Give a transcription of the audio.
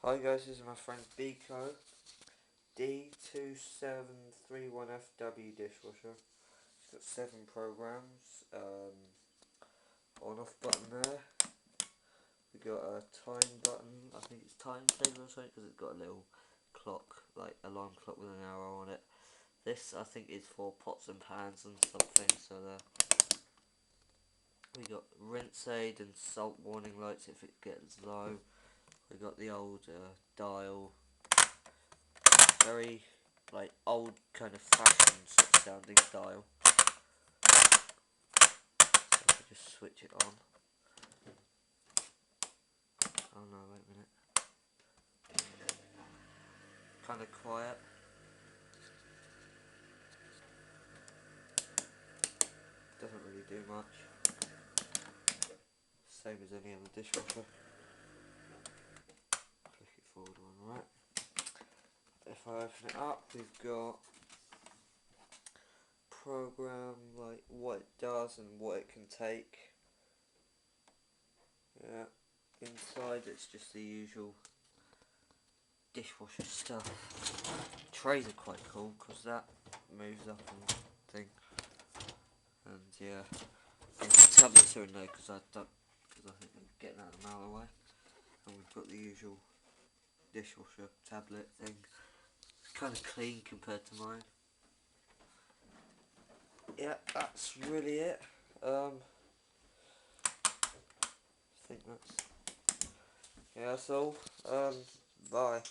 Hi guys, this is my friend Beko D2731FW dishwasher. It's got 7 programs. On off button there. We got a time button. I think it's timetable or something because it's got a little clock, like alarm clock with an arrow on it. This I think is for pots and pans and something. So there. We got rinse aid and salt warning lights if it gets low. We got the old dial. Very like old kind of fashioned sounding dial. So if I just switch it on. Oh no, wait a minute. Kind of quiet. Doesn't really do much. Same as any other dishwasher. Click it forward one, right. If I open it up, we've got program, like what it does and what it can take. Yeah, inside it's just the usual dishwasher stuff. Trays are quite cool because that moves up and thing. And yeah, the tablets are in there because I think I'm getting out of the mile away. And we've got the usual dishwasher tablet thing. It's kind of clean compared to mine. Yeah, that's really it. I think that's all. Bye.